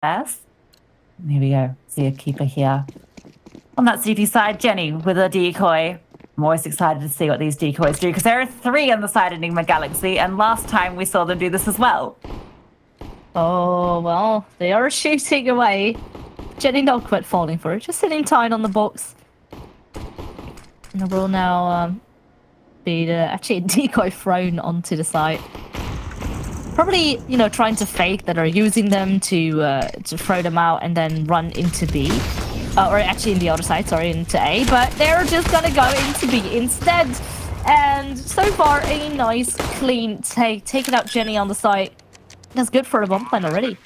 Yes. Here we go. See a keeper here. On that CT side, Jenny with a decoy. I'm always excited to see what these decoys do because there are 3 on the side of Nigma Galaxy, and last time we saw them do this as well. Oh, well, they are shooting away. Jenny not quite falling for it, just sitting tight on the box. And there will now be actually a decoy thrown onto the side. Probably, you know, trying to fake that are using them to throw them out and then run into B. Or actually in the other side, sorry, into A. But they're just gonna go into B instead. And so far, a nice, clean take. Taking out Jenny on the side. That's good for the bomb plan already.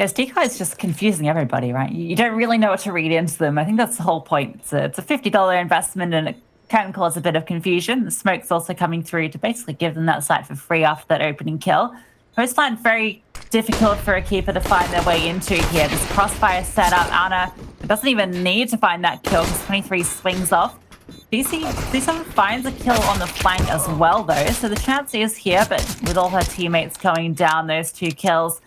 Yes, decoy is just confusing everybody, right? You don't really know what to read into them. I think that's the whole point. It's a $50 investment, and it can cause a bit of confusion. The smoke's also coming through to basically give them that site for free after that opening kill. Coastline, very difficult for Equipa to find their way into here. This crossfire setup, Anna doesn't even need to find that kill because 23 swings off. DC7 finds a kill on the flank as well, though, so the chance is here, but with all her teammates going down, those 2 kills,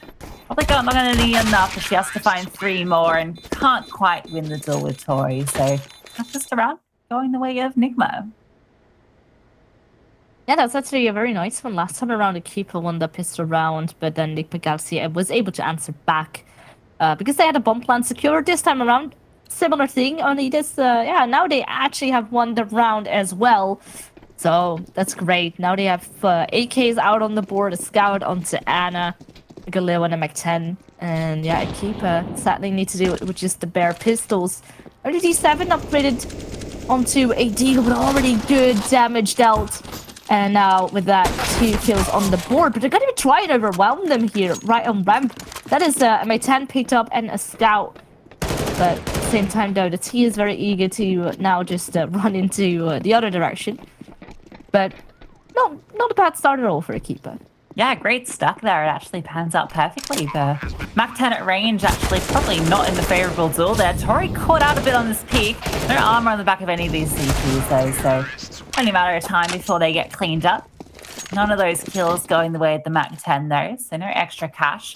probably not going to need enough if she has to find 3 more and can't quite win the duel with Tori, so that's just around going the way of Nigma. Yeah, that's actually a very nice one. Last time around, Equipa won the pistol round, but then Nigma Galaxy was able to answer back because they had a bomb plan secured. This time around, similar thing, only this, yeah, now they actually have won the round as well. So that's great. Now they have AKs out on the board, a scout onto Anna, a Galil and a Mac-10. And yeah, Equipa sadly need to do it with just the bare pistols. Only D7 upgraded onto a deal, but already good damage dealt. And now with that, 2 kills on the board. But they're going to try and overwhelm them here, right on ramp. That is a Mac-10 picked up and a scout. But at the same time, though, the T is very eager to now just run into the other direction. But not a bad start at all for Equipa. Yeah, great stuck there. It actually pans out perfectly. The Mac-10 at range actually probably not in the favorable duel there. Tori caught out a bit on this peak. No armor on the back of any of these CPs though, so only a matter of time before they get cleaned up. None of those kills going the way of the Mac-10 though, so no extra cash.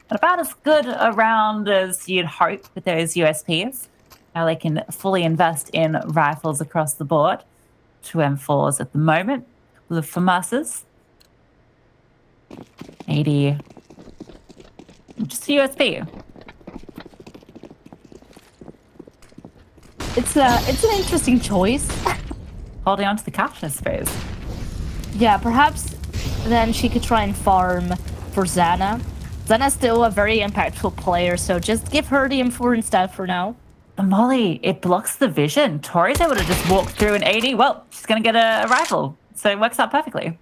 But about as good a round as you'd hope with those USPs. Now they can fully invest in rifles across the board. 2 M4s at the moment. A couple of FAMASs. 80. Just a USB. It's an interesting choice. Holding on to the cash, I suppose. Yeah, perhaps then she could try and farm for Xana. Xana's still a very impactful player, so just give her the M4 instead for now. The Molly, it blocks the vision. Tori's able to just walk through an 80. Well, she's going to get a rifle, so it works out perfectly.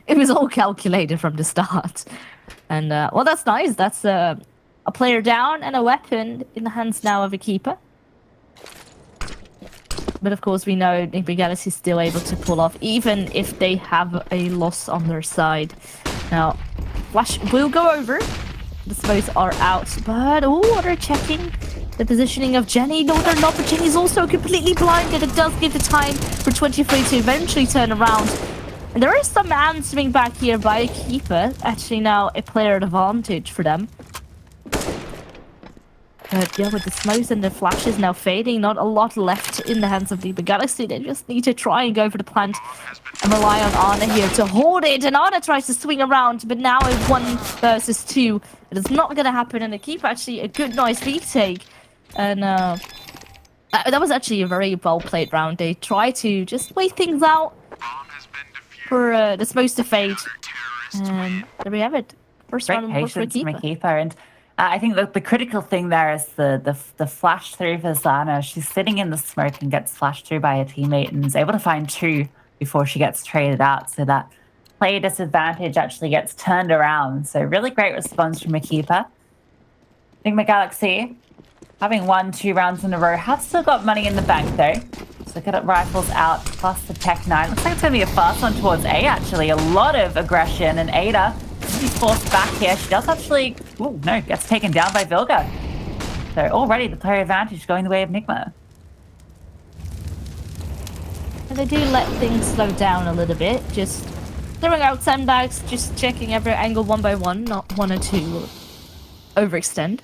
It was all calculated from the start. And, well, that's nice. That's a player down and a weapon in the hands now of Equipa. But, of course, we know Nigma Galaxy is still able to pull off, even if they have a loss on their side. Now, Flash will go over. The smokes are out. But, oh, they're checking the positioning of Jenny. No, they're not. But Jenny's also completely blinded. It does give the time for 23 to eventually turn around. And there is some answering back here by Equipa. Actually, now a player advantage for them. But yeah, with the smokes and the flashes now fading, not a lot left in the hands of the Galaxy. They just need to try and go for the plant and rely on Anna here to hold it. And Anna tries to swing around, but now a 1 versus 2. It is not going to happen. And Equipa actually a good, nice retake. And that was actually a very well-played round. They try to just wait things out for the smokes to fade. And there we have it. First round for Equipa. And I think that the critical thing there is the flash through for Xana. She's sitting in the smoke and gets flashed through by a teammate and is able to find 2 before she gets traded out. So that play disadvantage actually gets turned around. So really great response from Equipa. Nigma Galaxy, having won 2 rounds in a row, have still got money in the bank though. So get rifles out, plus the Tech 9. Looks like it's going to be a fast one towards A, actually. A lot of aggression, and Ada, she's forced back here. She does actually... Ooh, no, gets taken down by Vilga. So already the player advantage going the way of Nigma. And they do let things slow down a little bit. Just throwing out sandbags, just checking every angle one by one, not 1 or 2. overextend.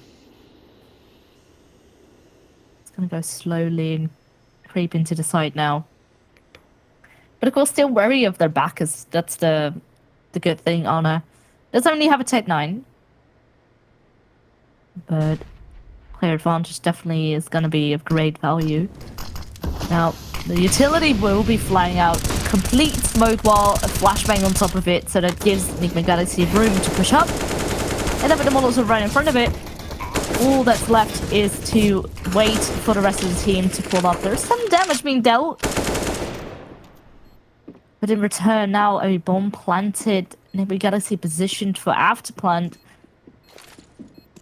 It's gonna go slowly and creep into the side now. But of course, still wary of their backers. That's the good thing. Anna does only have a Tech 9. But player advantage definitely is going to be of great value. Now, the utility will be flying out. Complete smoke wall, a flashbang on top of it, so that gives Nigma Galaxy room to push up. And then with the models are right in front of it, all that's left is to wait for the rest of the team to pull up. There's some damage being dealt. But in return, now a bomb planted. Nigma Galaxy positioned for after plant.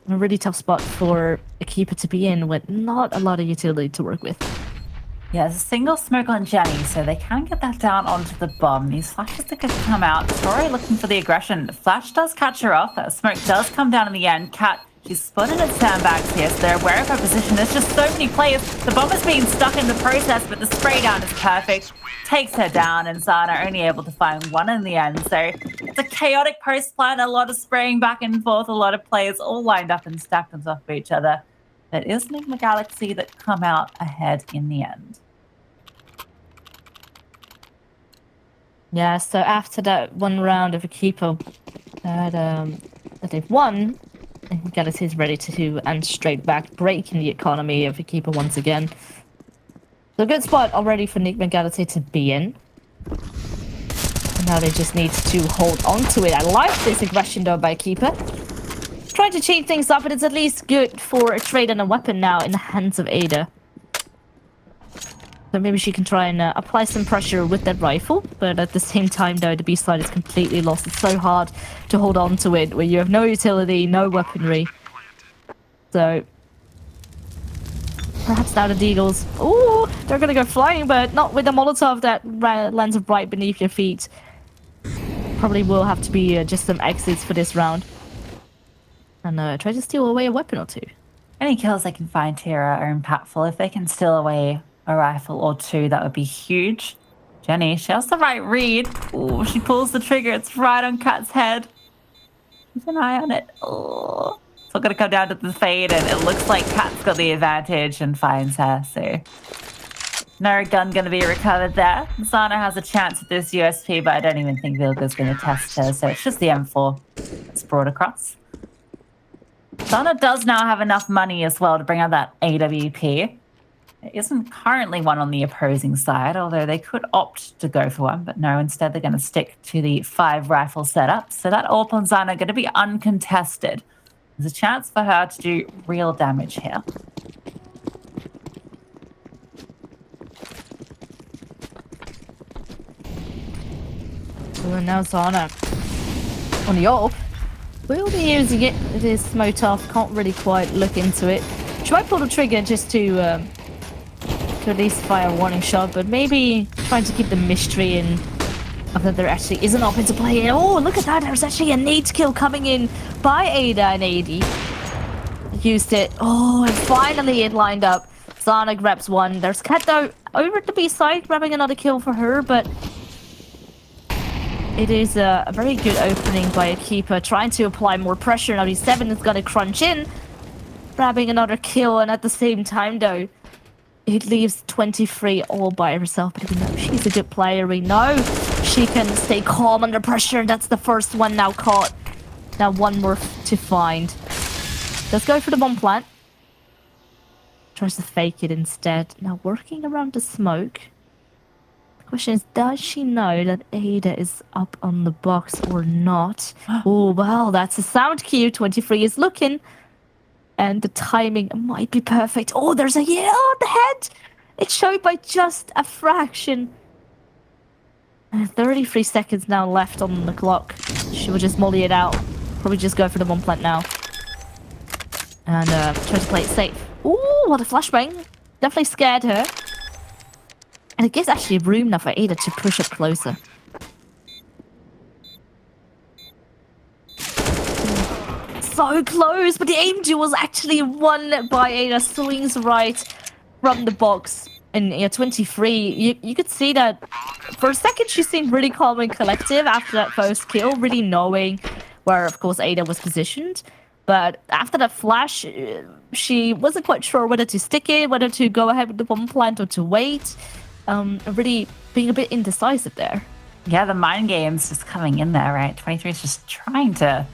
A really tough spot for Equipa to be in with not a lot of utility to work with. Yeah, there's a single smoke on Jenny, so they can get that down onto the bomb. These flashes that could come out. Tori looking for the aggression. The flash does catch her off. Smoke does come down in the end. Cat, she's spotted at sandbags here, so they're aware of her position. There's just so many players. The bomb is being stuck in the process, but the spray down is perfect. Takes her down, and Zana only able to find one in the end. So it's a chaotic post-plant, a lot of spraying back and forth, a lot of players all lined up and stacked on top of each other. But it is Nigma Galaxy that come out ahead in the end. Yeah, so after that one round of Equipa that they've won, Nigma Galaxy is ready to end straight back, breaking the economy of Equipa once again. So a good spot already for Nigma Galaxy to be in. And now they just need to hold on to it. I like this aggression though by Equipa. Trying to change things up, but it's at least good for a trade and a weapon now in the hands of Ada. So maybe she can try and apply some pressure with that rifle. But at the same time though, the B side is completely lost. It's so hard to hold on to it where you have no utility, no weaponry. So perhaps now the Deagles. Ooh, they're gonna go flying, but not with the Molotov that lands right beneath your feet. Probably will have to be just some exits for this round. And try to steal away a weapon or two. Any kills they can find here are impactful. If they can steal away a rifle or two, that would be huge. Jenny, she has the right read. Ooh, she pulls the trigger. It's right on Kat's head. Keep an eye on it. Oh. So going to come down to the fade, and it looks like Kat's got the advantage and finds her. So no gun going to be recovered there. Zana has a chance with this USP, but I don't even think Vilga's going to test her. So it's just the M4 that's brought across. Zana does now have enough money as well to bring out that AWP. There isn't currently one on the opposing side, although they could opt to go for one, but no, instead they're going to stick to the 5 rifle setup. So that AWP on Zana going to be uncontested. There's a chance for her to do real damage here. Ooh, and now Zana on the AWP. Will be using it. It is smoked off. Can't really quite look into it. She might pull the trigger just to at least fire a warning shot, but maybe trying to keep the mystery in of that there actually is an AWP into play here. Oh, look at that. There's actually a nade kill coming in by Ada and AD. Used it. Oh, and finally it lined up. Zana grabs one. There's Kat though over at the B side grabbing another kill for her, but it is a very good opening by Equipa, trying to apply more pressure. Now D7 is going to crunch in, grabbing another kill, and at the same time though, it leaves 23 all by herself. But we know she's a good player. We know she can stay calm under pressure, and that's the first one now caught. Now one more to find. Let's go for the bomb plant. Tries to fake it instead. Now working around the smoke. The question is, does she know that Ada is up on the box or not? Oh, well, that's a sound cue. 23 is looking. And the timing might be perfect. Oh, there's a yell on the head. It showed by just a fraction. 33 seconds now left on the clock. She will just molly it out. Probably just go for the bomb plant now. And try to play it safe. Ooh, what a flashbang. Definitely scared her. And it gives actually room now for Ada to push up closer. So close, but the aim duel was actually won by Ada. Swings right from the box. And yeah, 23, you could see that for a second she seemed really calm and collective after that first kill, really knowing where, of course, Ada was positioned. But after that flash, she wasn't quite sure whether to stick it, whether to go ahead with the bomb plant or to wait. Really being a bit indecisive there. Yeah, the mind game's just coming in there, right? 23 is just trying to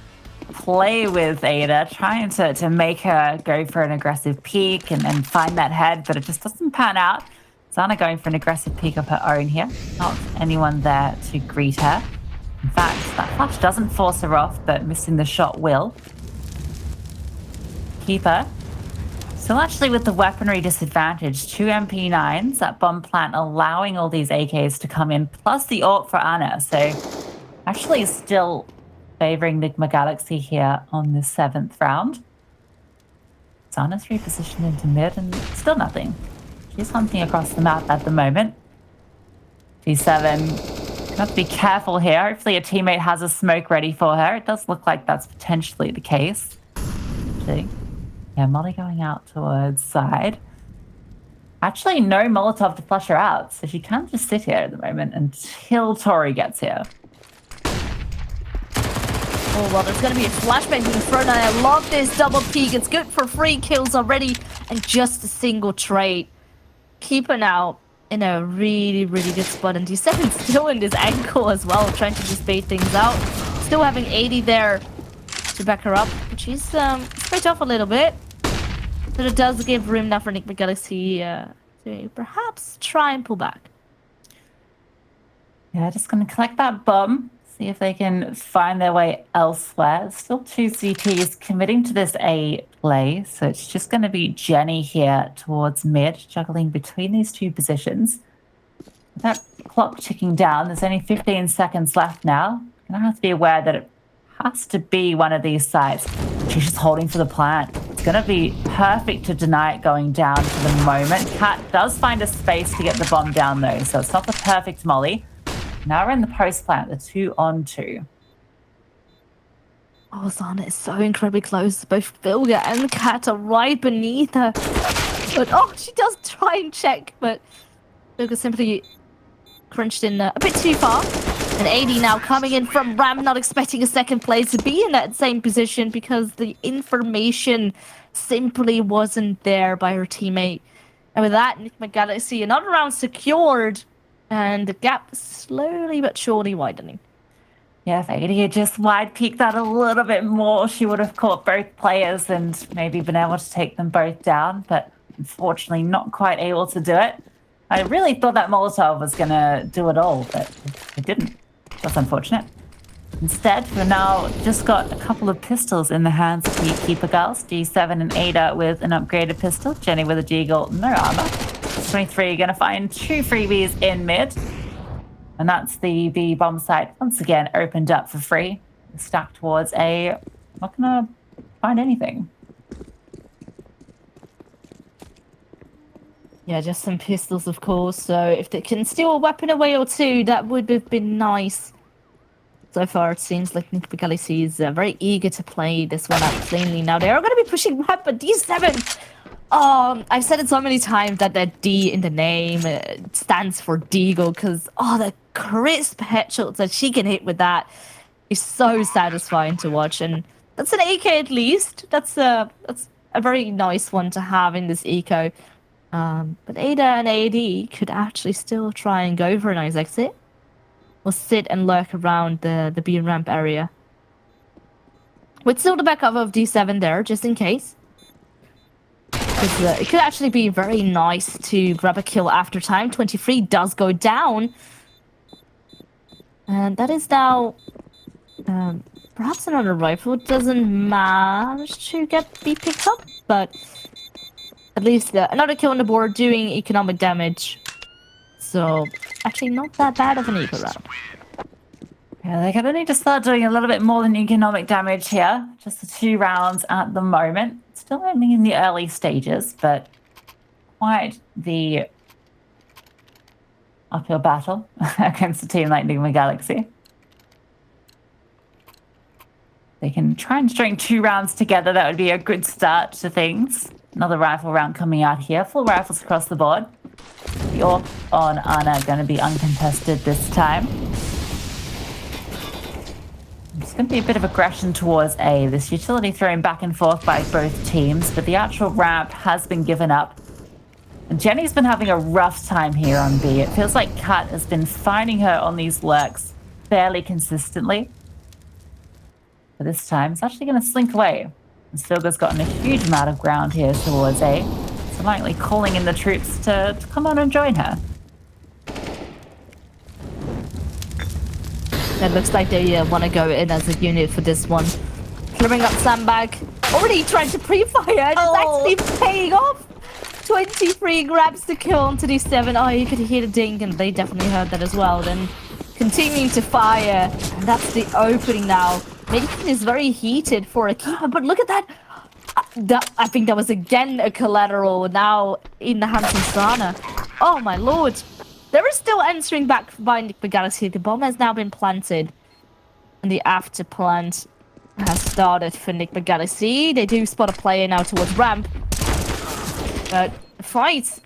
play with Ada, trying to make her go for an aggressive peek and find that head, but it just doesn't pan out. Zana going for an aggressive peek of her own here. Not anyone there to greet her. In fact, that flash doesn't force her off, but missing the shot will. Keeper still actually with the weaponry disadvantage. 2 MP9s, that bomb plant allowing all these AKs to come in, plus the AWP for Ana. So actually still favoring Nigma Galaxy here on the 7th round. Zana's repositioned into mid and still nothing. She's hunting across the map at the moment. G7, have to be careful here. Hopefully a teammate has a smoke ready for her. It does look like that's potentially the case. Actually, yeah, Molly going out towards side. Actually, no Molotov to flush her out, so she can just sit here at the moment until Tori gets here. Oh, well, there's going to be a flashbang to the front, and I love this double peek. It's good for 3 kills already, and just a single trade. Keeper now in a really, really good spot, and D7 still in this ankle as well, trying to just bait things out. Still having 80 there to back her up, but she's straight off a little bit. But it does give room now for Nigma Galaxy to perhaps try and pull back. Yeah, just going to collect that bomb, see if they can find their way elsewhere. Still 2 CTs committing to this A play, so it's just going to be Jenny here towards mid, juggling between these 2 positions. With that clock ticking down, there's only 15 seconds left now. Going to have to be aware that it has to be one of these sides. She's just holding for the plant. It's going to be perfect to deny it going down for the moment. Kat does find a space to get the bomb down though, so it's not the perfect molly. Now we're in the post plant, the 2-on-2. Oh, Zana is so incredibly close. Both Vilga and Kat are right beneath her. But oh, she does try and check, but Vilga simply crunched in a bit too far. And 80 now coming in from Ram, not expecting a second play to be in that same position because the information simply wasn't there by her teammate. And with that, Nigma Galaxy, another round secured, and the gap slowly but surely widening. Yeah, if 80 had just wide peeked that a little bit more, she would have caught both players and maybe been able to take them both down, but unfortunately not quite able to do it. I really thought that Molotov was going to do it all, but it didn't. That's unfortunate. Instead, we've now just got a couple of pistols in the hands of the Keeper girls. G7 and Ada with an upgraded pistol. Jenny with a Deagle, no armor. 23 going to find 2 freebies in mid. And that's the B bomb site once again opened up for free. Stacked towards A. Not going to find anything. Yeah, just some pistols, of course. So if they can steal a weapon away or 2, that would have been nice. So far, it seems like Nigma Galaxy is very eager to play this one out cleanly. Now, they are going to be pushing back, but D7... I've said it so many times that that D in the name stands for Deagle, because, the crisp headshots that she can hit with that is so satisfying to watch. And that's an AK at least. That's a very nice one to have in this eco. But Ada and AD could actually still try and go for a nice exit. Or sit and lurk around the B ramp area. With still the backup of D7 there, just in case. Because it could actually be very nice to grab a kill after time. 23 does go down. And that is now... perhaps another rifle doesn't manage to be picked up. But at least another kill on the board doing economic damage. So, actually not that bad of an eco round. Yeah, they're going to need to start doing a little bit more than economic damage here. Just the 2 rounds at the moment. Still only in the early stages, but quite the uphill battle against a team like Nigma Galaxy. They can try and string 2 rounds together. That would be a good start to things. Another rifle round coming out here. Full rifles across the board. The AWP on Ana going to be uncontested this time. going to be a bit of aggression towards A. This utility thrown back and forth by both teams, but the actual ramp has been given up. And Jenny's been having a rough time here on B. It feels like Kat has been finding her on these lurks fairly consistently. But this time, it's actually going to slink away. And Stilga's gotten a huge amount of ground here towards A. So likely calling in the troops to come on and join her. It looks like they want to go in as a unit for this one. Clearing up sandbag. Already trying to pre-fire, and it's actually paying off. 23 grabs to kill onto these 7. Oh, you could hear the ding, and they definitely heard that as well. Then continuing to fire, and that's the opening now. Making this very heated for Equipa, but look at that. I think that was again a collateral now in the hands of Sana. Oh my lord. There is still answering back by Nigma Galaxy. The bomb has now been planted. And the after plant has started for Nigma Galaxy. They do spot a player now towards ramp. But fight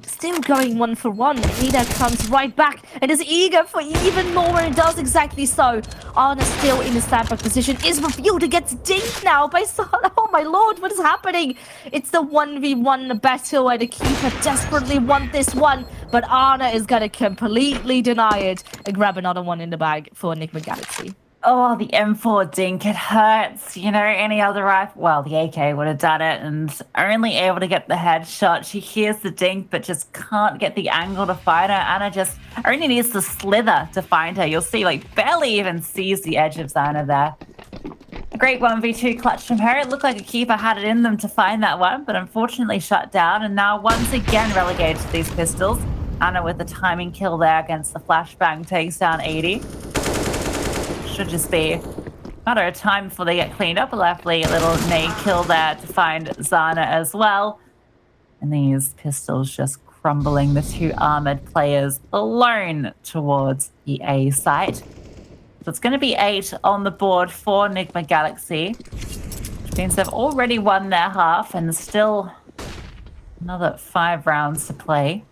still going 1-for-1. Ada comes right back and is eager for even more, and it does exactly so. Anna still in the standback position is revealed. It gets dinked now by Sana. Oh my lord, what is happening? It's the 1v1 battle, and Equipa desperately want this one, but Anna is gonna completely deny it and grab another one in the bag for Nigma Galaxy. Oh, the M4 dink, it hurts. You know, any other rifle, well, the AK would have done it, and only able to get the headshot. She hears the dink, but just can't get the angle to find her. Anna just only needs to slither to find her. You'll see, like, barely even sees the edge of Zana there. A great 1v2 clutch from her. It looked like Equipa had it in them to find that one, but unfortunately shut down, and now once again relegated to these pistols. Anna with the timing kill there against the flashbang takes down 80. Should just be a matter of time before they get cleaned up. A lovely little nade kill there to find Zana as well. And these pistols just crumbling the 2 armored players alone towards the A site. So it's going to be 8 on the board for Nigma Galaxy, which means they've already won their half and still another 5 rounds to play.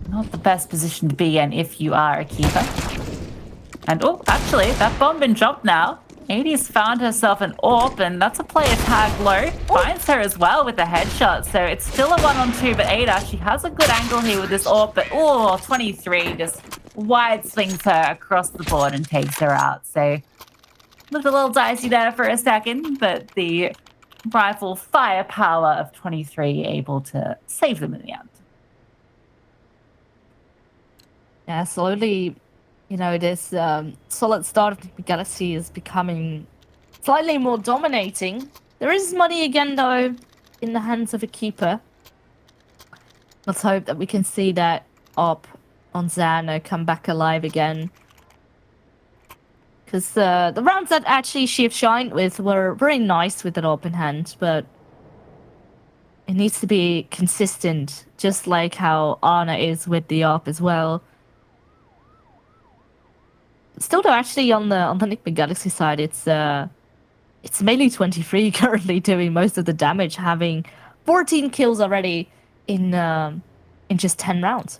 Not the best position to be in if you are Equipa. And oh, actually, that bomb been dropped now. 80's found herself an AWP, and that's a player tag low. Finds her as well with a headshot, so it's still a 1-on-2, but Ada, she has a good angle here with this AWP, but oh, 23 just wide swings her across the board and takes her out. So looked a little dicey there for a second, but the rifle firepower of 23 able to save them in the end. Yeah, slowly, you know, this solid start of the Galaxy is becoming slightly more dominating. There is money again, though, in the hands of Equipa. Let's hope that we can see that op on Xana come back alive again. Because the rounds that actually she shined with were very nice with an op in hand, but it needs to be consistent, just like how Anna is with the op as well. Still, though, actually on the Nigma Galaxy side, it's mainly 23 currently doing most of the damage, having 14 kills already in just 10 rounds.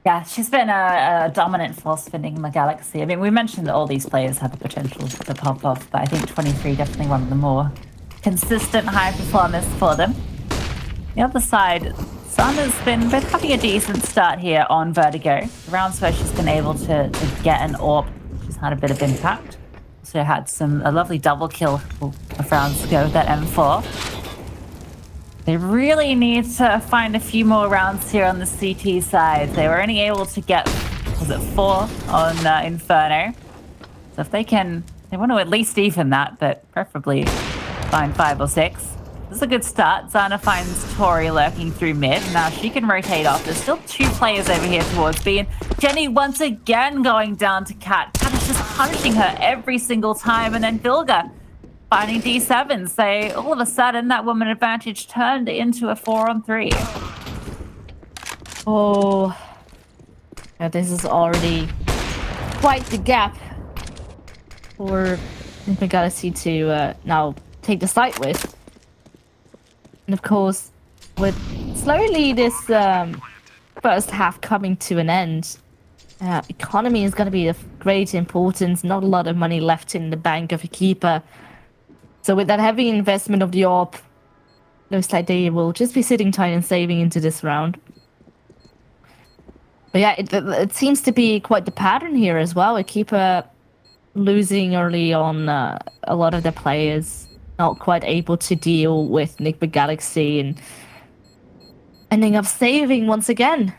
Yeah, she's been a dominant force for Nigma Galaxy. I mean, we mentioned that all these players have the potential to pop off, but I think 23 definitely one of the more consistent high performers for them. The other side, Sana's been having a decent start here on Vertigo. The rounds where she's been able to get an AWP, she's had a bit of impact. So had a lovely double kill of rounds to go with that M4. They really need to find a few more rounds here on the CT side. They were only able to get, was it 4 on Inferno? So if they want to at least even that, but preferably find 5 or 6. This is a good start. Zana finds Tori lurking through mid. Now she can rotate off. There's still 2 players over here towards B. And Jenny once again going down to Kat. Kat is just punishing her every single time. And then Vilga finding D7. So all of a sudden, that woman advantage turned into a 4-on-3. Oh, yeah, this is already quite the gap for Nigma Galaxy to now take the site with. And of course, with slowly this first half coming to an end, Economy is going to be of great importance. Not a lot of money left in the bank of Equipa. So with that heavy investment of the AWP, looks like they will just be sitting tight and saving into this round. But yeah, it seems to be quite the pattern here as well. Equipa losing early on a lot of their players, not quite able to deal with Nigma Galaxy and ending up saving once again.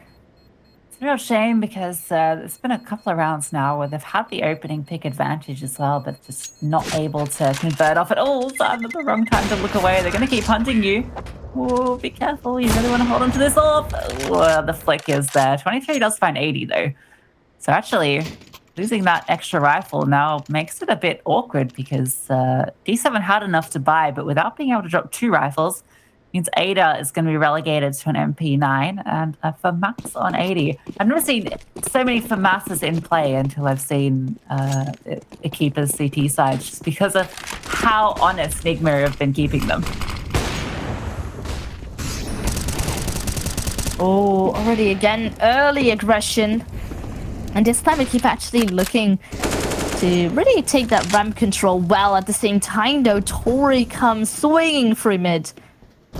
It's a real shame because it's been a couple of rounds now where they've had the opening pick advantage as well, but just not able to convert off at all. So I'm at the wrong time to look away. They're going to keep hunting you. Oh, be careful. You really want to hold on to this off. Oh, the flick is there. 23 does find 80, though. So actually, losing that extra rifle now makes it a bit awkward because D7 had enough to buy, but without being able to drop 2 rifles, means Ada is going to be relegated to an MP9 and a FAMAS on 80. I've never seen so many FAMASs in play until I've seen Equipa's CT side, just because of how honest Nigma have been keeping them. Oh, already again, early aggression. And this time Equipa actually looking to really take that ramp control well. At the same time, though, Tori comes swinging through mid.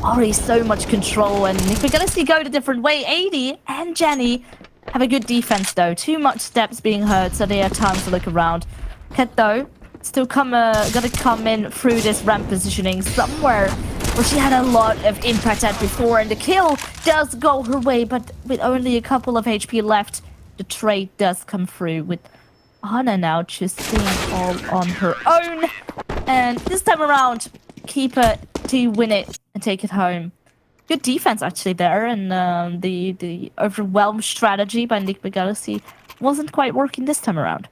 Already so much control, and if we're gonna see go a different way, 80 and Jenny have a good defense though. Too much steps being heard, so they have time to look around. Ket though, still gonna come in through this ramp positioning somewhere where she had a lot of impact at before, and the kill does go her way, but with only a couple of HP left, the trade does come through with Anna now just being all on her own. And this time around, Keeper to win it and take it home. Good defense actually there, and the overwhelmed strategy by Nigma Galaxy wasn't quite working this time around.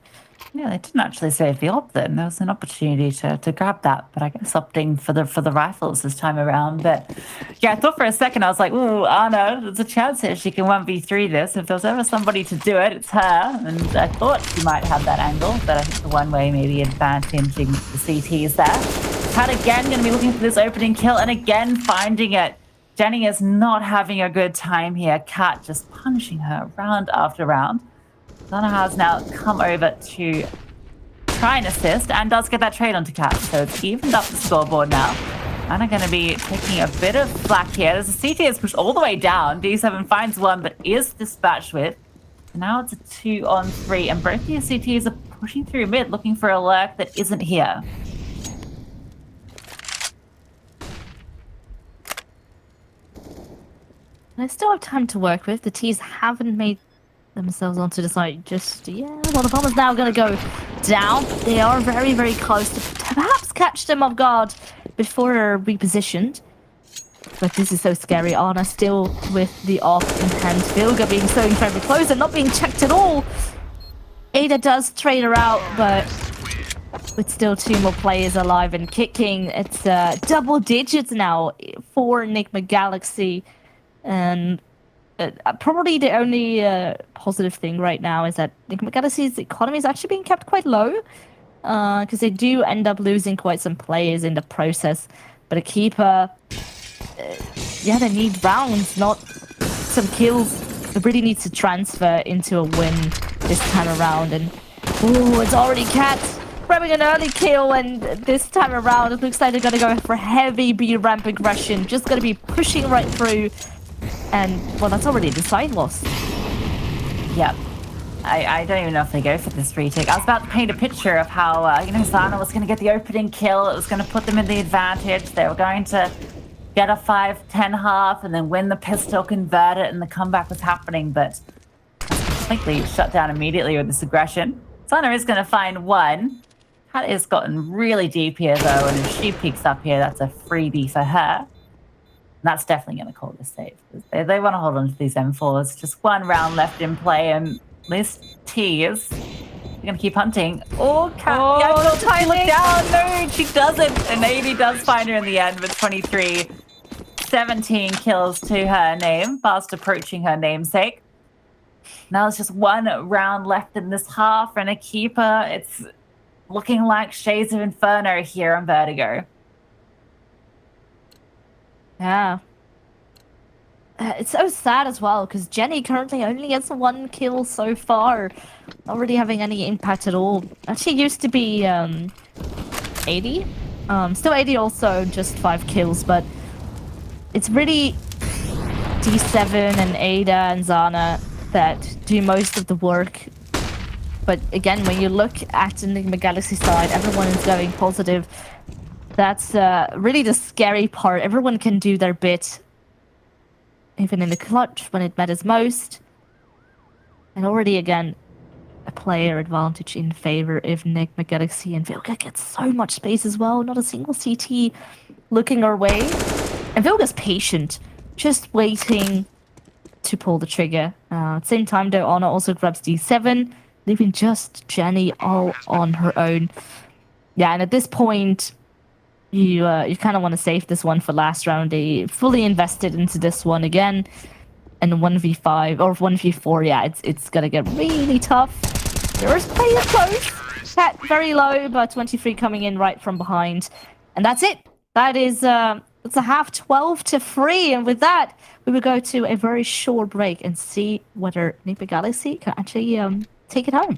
Yeah, they didn't actually save the op then. There was an opportunity to grab that, but I guess opting for the rifles this time around. But yeah, I thought for a second, I was like, ooh, Anna, there's a chance here she can 1v3 this. If there was ever somebody to do it, it's her. And I thought she might have that angle, but I think the one way maybe advantaging the CTs there. Kat again going to be looking for this opening kill and again finding it. Jenny is not having a good time here. Kat just punishing her round after round. Donna has now come over to try and assist and does get that trade onto Kat. So it's evened up the scoreboard now. Anna going to be taking a bit of flak here. There's a CT is pushed all the way down. D7 finds one but is dispatched with. And now it's a 2-on-3 and both these CTs are pushing through mid looking for a lurk that isn't here. I still have time to work with. The T's haven't made themselves onto the site just yet. Well, the bomb is now going to go down. They are very, very close to perhaps catch them off guard before they're repositioned. But this is so scary. Anna still with the off in hand. Vilga being so incredibly close and not being checked at all. Ada does trade her out, but with still 2 more players alive and kicking, it's double digits now for Nigma Galaxy. And probably the only positive thing right now is that Nigma Galaxy's economy is actually being kept quite low, because they do end up losing quite some players in the process. But Equipa, yeah, they need rounds, not some kills. It really needs to transfer into a win this time around. And ooh, it's already Kat grabbing an early kill, and this time around it looks like they're gonna go for heavy B ramp aggression, just gonna be pushing right through. And, well, that's already the side loss. Yep. I don't even know if they go for this retake. I was about to paint a picture of how, Zana was going to get the opening kill. It was going to put them in the advantage. They were going to get a 5-10 half and then win the pistol, convert it, and the comeback was happening. But completely shut down immediately with this aggression. Zana is going to find one. Kat has gotten really deep here, though, and if she peeks up here, that's a freebie for her. That's definitely going to call this safe. They want to hold on to these M4s. Just 1 round left in play, and this T is going to keep hunting. Oh, Kat! Oh, yeah, she look down. No, she doesn't. And 80 does find her in the end with 23. 17 kills to her name, fast approaching her namesake. Now it's just 1 round left in this half, and Equipa, it's looking like Shades of Inferno here on Vertigo. Yeah. it's so sad as well because Jenny currently only has 1 kill so far, not really having any impact at all. She used to be 80, still 80 also, just 5 kills, but it's really D7 and Ada and Zana that do most of the work. But again, when you look at the Nigma Galaxy side, everyone is going positive. That's really the scary part. Everyone can do their bit, even in the clutch when it matters most. And already, again, a player advantage in favor of Nigma Galaxy, and Vilga gets so much space as well. Not a single CT looking our way. And Vilga's patient, just waiting to pull the trigger. At the same time, though, Anna also grabs D7, leaving just Jenny all on her own. Yeah, and at this point, you kind of want to save this one for last round. They fully invested into this one again. And 1v5 or 1v4, yeah, it's gonna get really tough. There is players close. Cat very low, but 23 coming in right from behind. And that's it. That is it's a half 12-3. And with that, we will go to a very short break and see whether Nigma Galaxy can actually take it home.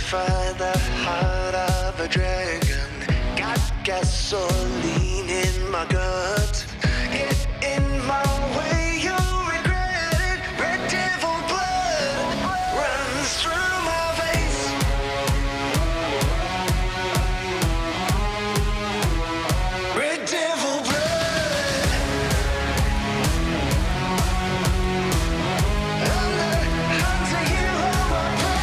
Find the heart of a dragon. Got gasoline in my gut. Get in my way, you'll regret it. Red devil blood runs through my veins. Red devil blood. I'm the hunter, you are my prey.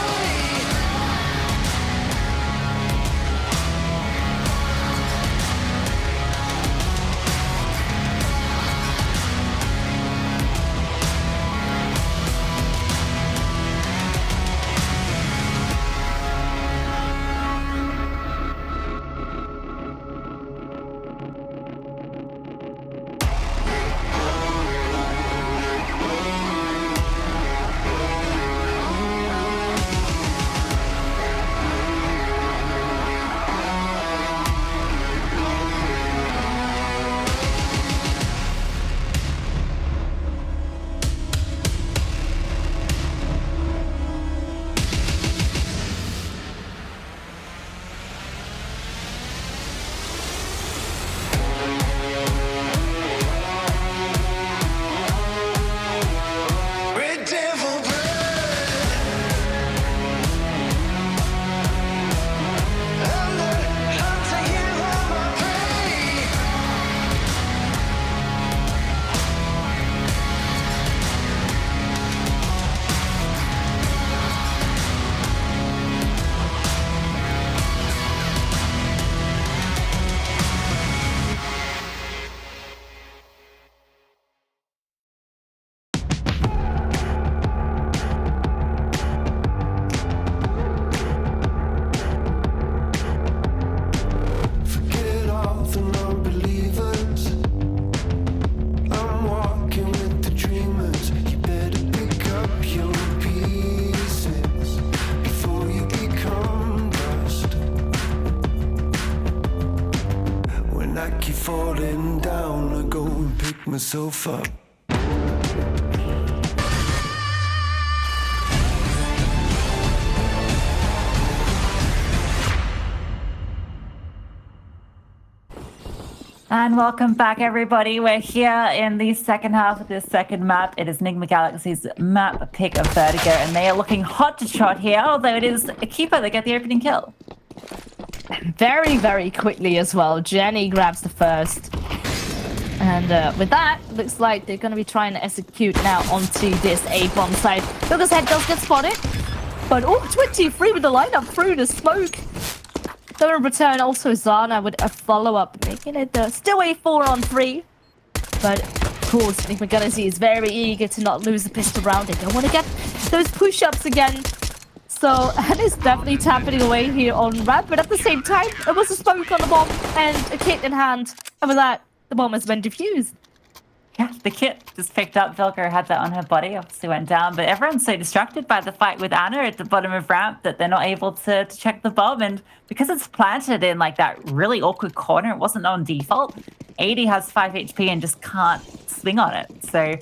Falling down, I go and pick myself up. And welcome back, everybody. We're here in the second half of this second map. It is Nigma Galaxy's map pick of Vertigo, and they are looking hot to trot here, although it is Equipa that get the opening kill. Very, very quickly as well. Jenny grabs the first. And with that, looks like they're going to be trying to execute now onto this A-bomb side. Vilga's head does get spotted. But, 23 with the lineup through the smoke. Though in return, also Zana with a follow-up, making it still a 4-on-3. But, of course, Nigma Galaxy is very eager to not lose the pistol round. They don't want to get those push-ups again. So, and it's definitely tapping away here on Rad. But at the same time, there was a smoke on the bomb and a kit in hand. And with that, the bomb has been defused. Yeah, the kit just picked up. Vilga had that on her body, obviously went down. But everyone's so distracted by the fight with Anna at the bottom of ramp that they're not able to check the bomb. And because it's planted in like that really awkward corner, it wasn't on default. 80 has 5 HP and just can't swing on it. So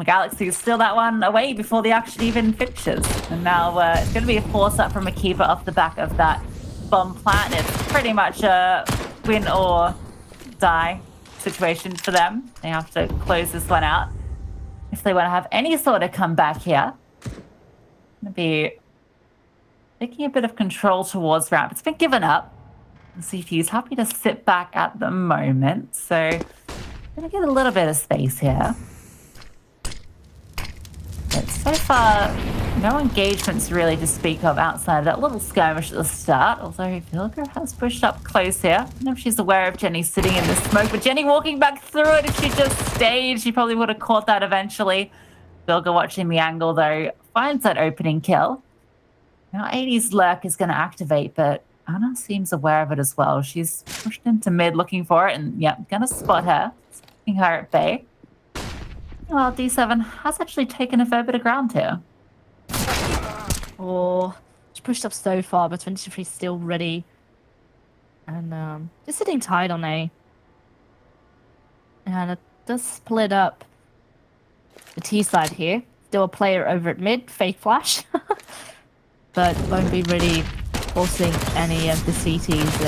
Galaxy is still that one away before the action even finishes. And now it's going to be a force up from Equipa off the back of that bomb plant. It's pretty much a win or die situation for them. They have to close this one out if they want to have any sort of comeback here. Going to be taking a bit of control towards ramp. It's been given up. CT's happy to sit back at the moment, so going to get a little bit of space here. But so far, no engagements really to speak of outside of that little skirmish at the start, although Vilga has pushed up close here. I don't know if she's aware of Jenny sitting in the smoke, but Jenny walking back through it, if she just stayed, she probably would have caught that eventually. Vilga watching the angle, though, finds that opening kill. Now 80's lurk is going to activate, but Anna seems aware of it as well. She's pushed into mid looking for it, and yeah, going to spot her, keeping her at bay. Well, D7 has actually taken a fair bit of ground here. She pushed up so far, but 23 is still ready. And just sitting tight on A. And it does split up the T side here. Still a player over at mid, fake flash. But won't be really forcing any of the CTs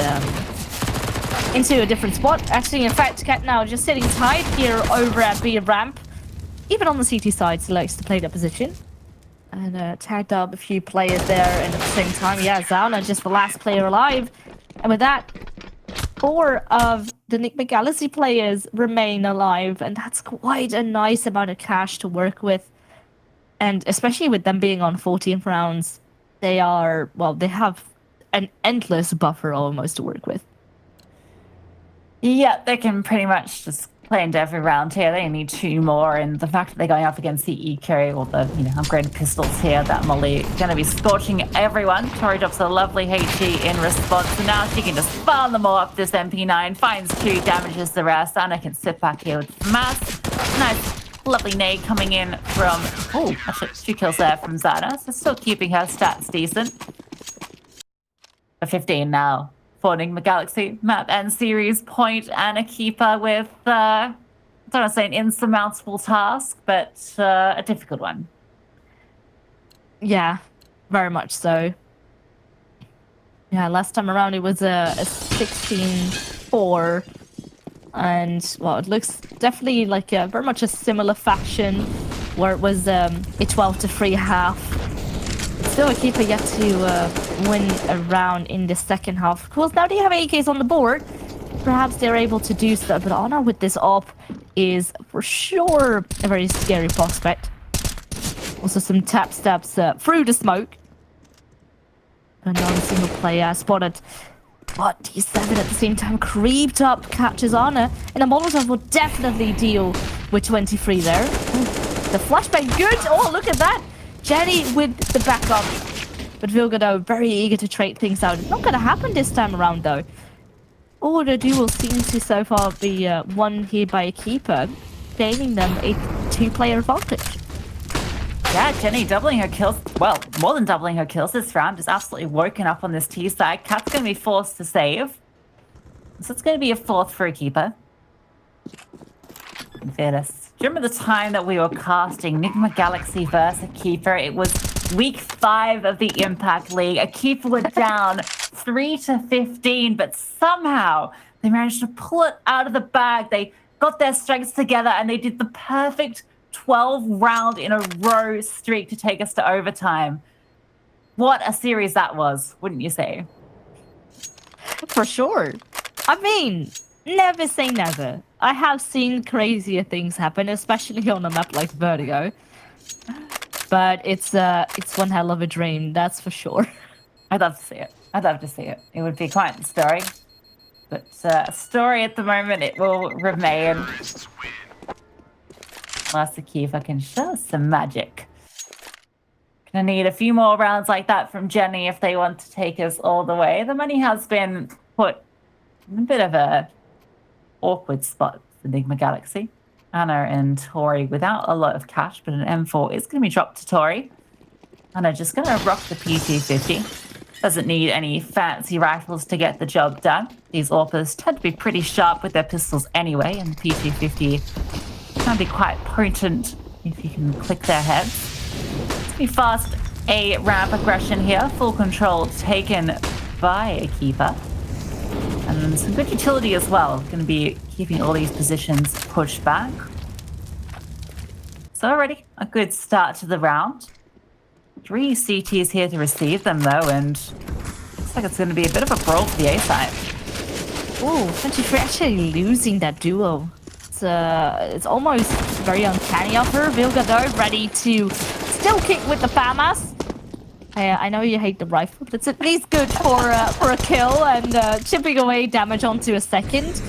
into a different spot. Actually, in fact, Cat now just sitting tight here over at B ramp. Even on the CT side, selects to play that position. And tagged up a few players there, and at the same time, yeah, Zauna just the last player alive. And with that, 4 of the Nigma Galaxy players remain alive, and that's quite a nice amount of cash to work with. And especially with them being on 14 rounds, they are, well, they have an endless buffer almost to work with. Yeah, they can pretty much just play into every round here. They need 2 more, and the fact that they're going up against the Eco or the upgraded pistols here, that Molly going to be scorching everyone. Tori drops a lovely HE in response, and now she can just farm them all up. This MP9 finds 2, damages the rest. Anna can sit back here with mass. Nice, lovely nade coming in from actually 2 kills there from Zana, so still keeping her stats decent. For 15 now. For Nigma Galaxy, map and series point, and Equipa with, I don't want to say an insurmountable task, but a difficult one. Yeah, very much so. Yeah, last time around it was a 16-4. And, well, it looks definitely like very much a similar fashion where it was a 12-3 half. Still Equipa yet to win a round in the second half. Of course, now they have AKs on the board. Perhaps they're able to do so, but Anna with this op is for sure a very scary prospect. Also some tap steps through the smoke. And not a single player spotted. But D7 at the same time creeped up, catches Anna, and a Molotov will definitely deal with 23 there. The flashbang, good! Oh, look at that! Jenny with the backup. But Vilga, though, very eager to trade things out. It's not going to happen this time around, though. All the duels seem to so far be won here by Equipa, gaining them a 2-player advantage. Yeah, Jenny doubling her kills. Well, more than doubling her kills this round. Just absolutely woken up on this T side. Cat's going to be forced to save. So it's going to be a 4th for Equipa. Fearless. Do you remember the time that we were casting Nigma Galaxy versus Equipa? It was week 5 of the Impact League. Equipa were down 3-15, but somehow they managed to pull it out of the bag. They got their strengths together and they did the perfect 12-round in a row streak to take us to overtime. What a series that was, wouldn't you say? For sure. I mean, never say never. I have seen crazier things happen, especially on a map like Vertigo. But it's one hell of a dream, that's for sure. I'd love to see it. I'd love to see it. It would be quite the story. But a story at the moment, it will remain. Unless Equipa can show us some magic. Gonna need a few more rounds like that from Jenny if they want to take us all the way. The money has been put in a bit of a awkward spot for Nigma Galaxy. Anna and Tori without a lot of cash, but an M4 is going to be dropped to Tori. Anna just going to rock the P250. Doesn't need any fancy rifles to get the job done. These AWPers tend to be pretty sharp with their pistols anyway, and the P250 can be quite potent if you can click their heads. Let's be fast. A ramp aggression here. Full control taken by Equipa. And some good utility as well. Going to be keeping all these positions pushed back. So already a good start to the round. 3 CTs here to receive them though, and looks like it's going to be a bit of a brawl for the A side. Oh, 23 actually losing that duo. It's almost very uncanny of her. Vilga though, ready to still kick with the FAMAS. I know you hate the rifle, but it's at least good for a kill and chipping away damage onto a second.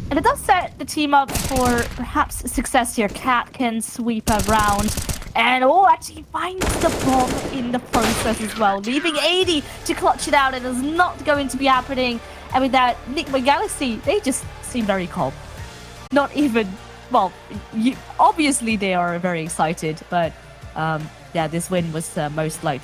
And it does set the team up for perhaps success here. Cat can sweep around and actually finds the bomb in the process as well, leaving 80 to clutch it out, and it's not going to be happening. And with that, Nigma Galaxy, they just seem very calm. Not even, well, obviously they are very excited, but yeah, this win was most likely